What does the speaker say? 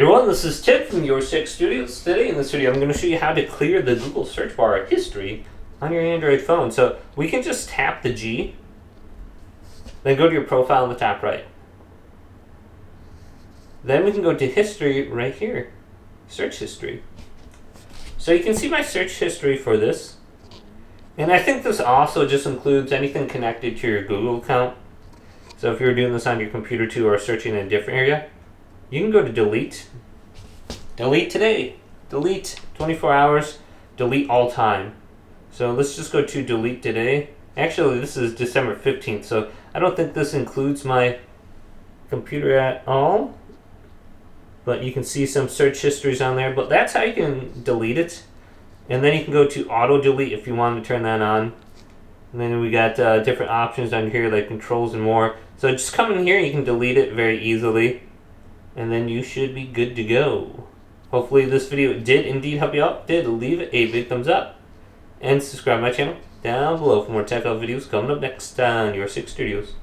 Hey everyone, this is Ted from Your Six Studios. Today in this video I'm going to show you how to clear the Google search bar history on your Android phone. So we can just tap the G, then go to your profile in the top right. Then we can go to history right here, search history. So you can see my search history for this. And I think this also just includes anything connected to your Google account. So if you're doing this on your computer too or searching in a different area, you can go to delete. Delete today. Delete 24 hours. Delete all time. So let's just go to delete today. Actually, this is December 15th, so I don't think this includes my computer at all. But you can see some search histories on there. But that's how you can delete it. And then you can go to auto delete if you want to turn that on. And then we got different options on here like controls and more. So just come in here, you can delete it very easily. And then you should be good to go. Hopefully this video did indeed help you out. Did leave it a big thumbs up. And subscribe to my channel down below for more tech videos coming up next on Your Six Studios.